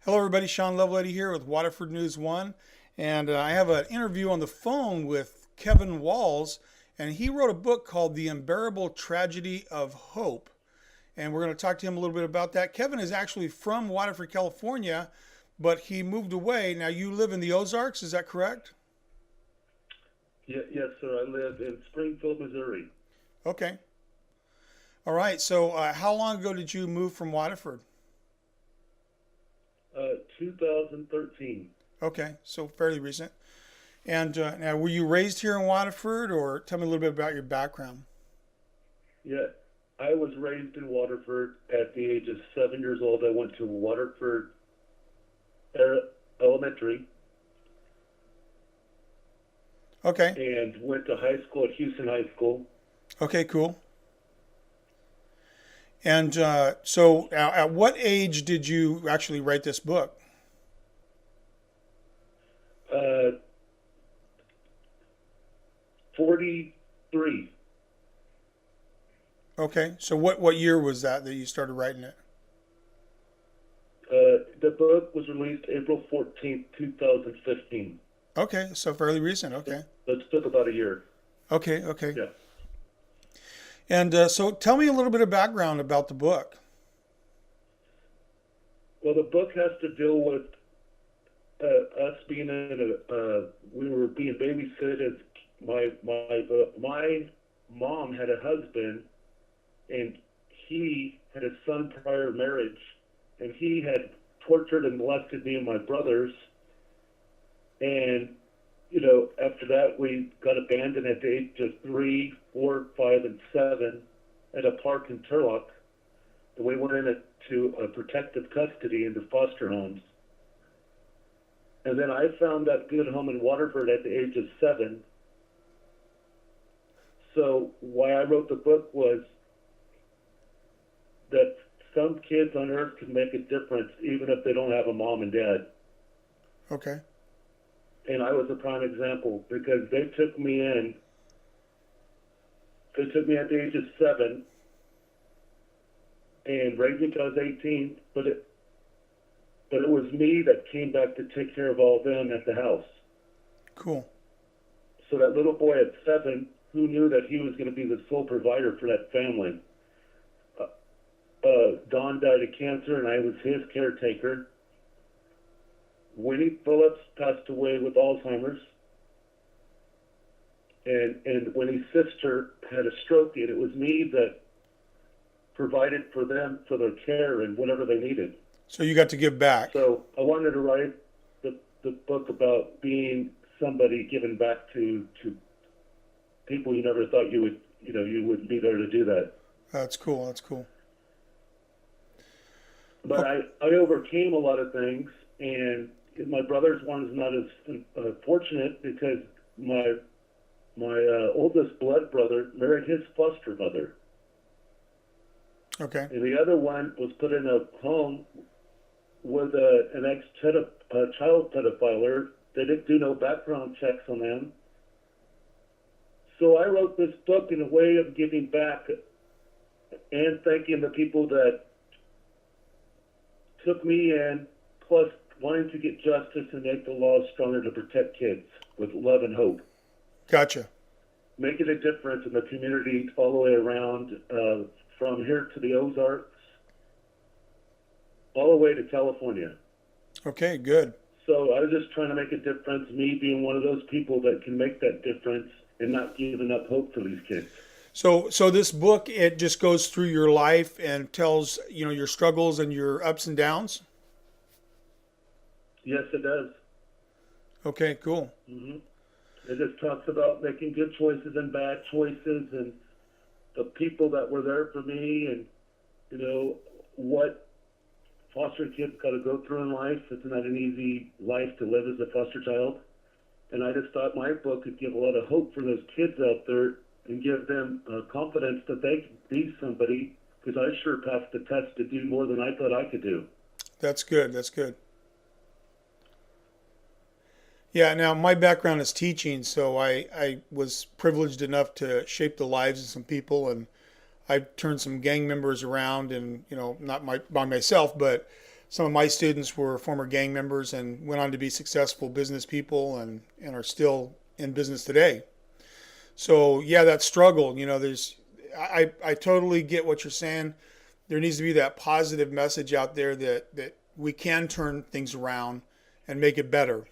Hello, everybody. Sean Lovelady here with Waterford News One, and I have an interview on the phone with Kevin Walls, and he wrote a book called "The Unbearable Tragedy of Hope," and we're going to talk to him a little bit about that. Kevin is actually from Waterford, California, but he moved away. Now you live in the Ozarks, is that correct? Yes, sir. I live in Springfield, Missouri. Okay. All right. So, how long ago did you move from Waterford? 2013. Okay, so fairly recent. And now, were you raised here in Waterford, or tell me a little bit about your background? Yeah, I was raised in Waterford. At the age of 7 years old, I went to Waterford Elementary Okay. and went to high school at Houston High School. Okay, cool. And so, at what age did you actually write this book? Uh, 43. Okay, so what year was that you started writing it? The book was released April 14th, 2015. Okay, so fairly recent. So Okay, it took about a year. okay, okay. Yeah. And so, tell me a little bit of background about the book. Well, the book has to deal with us being in we were being babysit as my mom had a husband, and he had a son prior marriage, and he had tortured and molested me and my brothers. And after that, we got abandoned at the age of 3, 4, 5, and 7 at a park in Turlock, and we went into a protective custody into foster homes. And then I found that good home in Waterford at the age of 7. So why I wrote the book was that some kids on earth can make a difference even if they don't have a mom and dad. Okay, And I was a prime example because they took me in. They took me at the age of 7 and raised me till I was 18. But it was me that came back to take care of all of them at the house. cool. So that little boy at 7, who knew that he was going to be the sole provider for that family? Don died of cancer, and I was his caretaker. Winnie Phillips passed away with Alzheimer's, and Winnie's sister had a stroke, and it was me that provided for them for their care and whatever they needed. So you got to give back. So I wanted to write the book about being somebody giving back to people you never thought you would be there to do that. That's cool. That's cool. But Oh, I overcame a lot of things, and my brother's one is not as fortunate because my oldest blood brother married his foster mother, okay. and the other one was put in a home with an child pedophiler. They didn't do no background checks on them. So I wrote this book in a way of giving back and thanking the people that took me in, plus wanting to get justice and make the laws stronger to protect kids with love and hope. Gotcha. Making a difference in the community all the way around, from here to the Ozarks, all the way to California. Okay, good. So I was just trying to make a difference, me being one of those people that can make that difference and not giving up hope for these kids. So this book, it just goes through your life and tells your struggles and your ups and downs. Yes, it does. Okay, cool. hmm It just talks about making good choices and bad choices, and the people that were there for me, and what foster kids got to go through in life. It's not an easy life to live as a foster child. And I just thought my book could give a lot of hope for those kids out there and give them confidence that they can be somebody, because I sure passed the test to do more than I thought I could do. That's good. That's good. Yeah, now my background is teaching, so I was privileged enough to shape the lives of some people, and I've turned some gang members around, and not by myself, but some of my students were former gang members and went on to be successful business people and are still in business today. So yeah, that struggle, I totally get what you're saying. There needs to be that positive message out there that we can turn things around and make it better.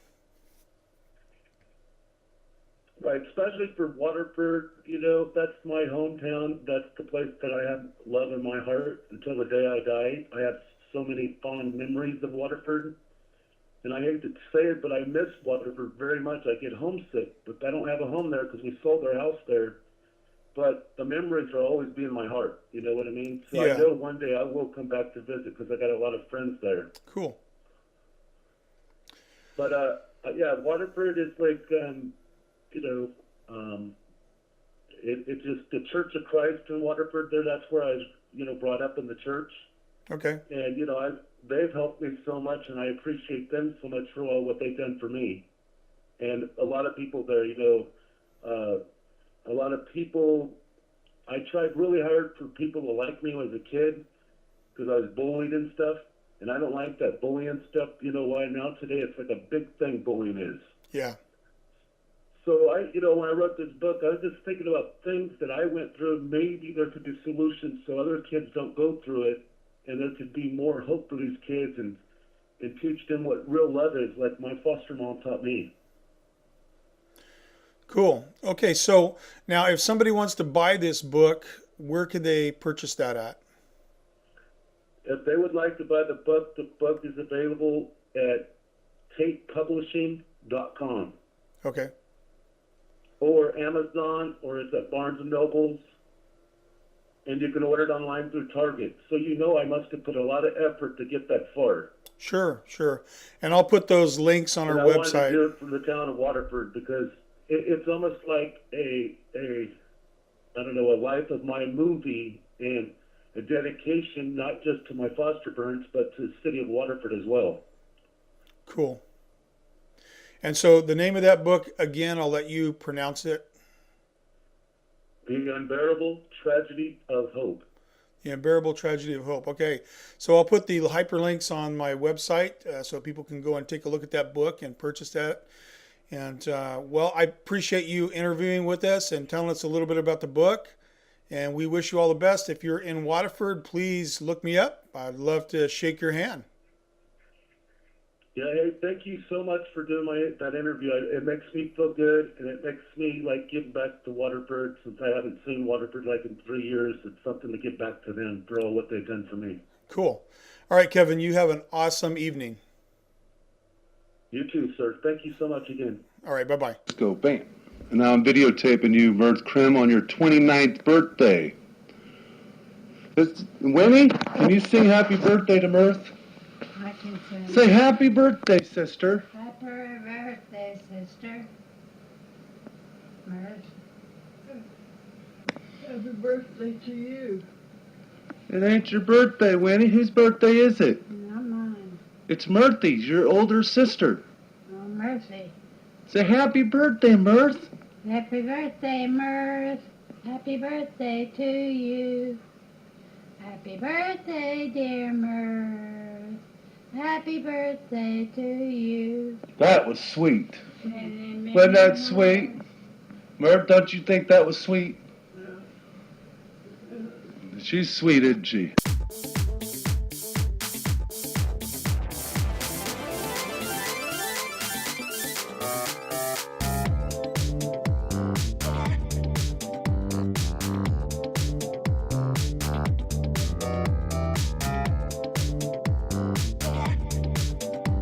Right, especially for Waterford, that's my hometown. That's the place that I have love in my heart until the day I die. I have so many fond memories of Waterford. And I hate to say it, but I miss Waterford very much. I get homesick, but I don't have a home there because we sold our house there. But the memories will always be in my heart. You know what I mean? So Yeah. I know one day I will come back to visit because I got a lot of friends there. Cool. But yeah, Waterford is like, it's just the Church of Christ in Waterford. There, that's where I was, brought up in the church. Okay. And they've helped me so much, and I appreciate them so much for all what they've done for me. And a lot of people there, a lot of people, I tried really hard for people to like me as a kid because I was bullied and stuff. And I don't like that bullying stuff. You know why? Now today it's like a big thing, bullying is. Yeah. So when I wrote this book, I was just thinking about things that I went through. Maybe there could be solutions so other kids don't go through it, and there could be more hope for these kids and teach them what real love is, like my foster mom taught me. Cool. Okay, so now if somebody wants to buy this book, where could they purchase that at? If they would like to buy the book is available at tatepublishing.com. Okay. Or Amazon, or it's at Barnes & Nobles. And you can order it online through Target. So I must have put a lot of effort to get that far. Sure. And I'll put those links on And our I wanted website. to do it from the town of Waterford because it's almost like a life of my movie and a dedication not just to my foster parents, but to the city of Waterford as well. Cool. And so the name of that book, again, I'll let you pronounce it. The Unbearable Tragedy of Hope. The Unbearable Tragedy of Hope. Okay, so I'll put the hyperlinks on my website so people can go and take a look at that book and purchase that. And I appreciate you interviewing with us and telling us a little bit about the book. And we wish you all the best. If you're in Waterford, please look me up. I'd love to shake your hand. Yeah, hey, thank you so much for doing that interview. It makes me feel good, and it makes me give back to Waterford since I haven't seen Waterford in 3 years. It's something to give back to them for all what they've done for me. Cool. All right, Kevin, you have an awesome evening. You too, sir. Thank you so much again. All right, bye-bye. Let's go, bam. And now I'm videotaping you, Mirth Krim, on your 29th birthday. Winnie, can you sing happy birthday to Mirth? I can sing. Say happy birthday, sister. Happy birthday, sister. Mirth. Happy birthday to you. It ain't your birthday, Winnie. Whose birthday is it? Not mine. It's Mirthy's, your older sister. Oh, Murphy. Say happy birthday, Mirth. Happy birthday, Mirth. Happy birthday to you. Happy birthday, dear Mirth. Happy birthday to you. That was sweet. Wasn't Wasn't that sweet? Mirth, don't you think that was sweet? She's sweet, isn't she?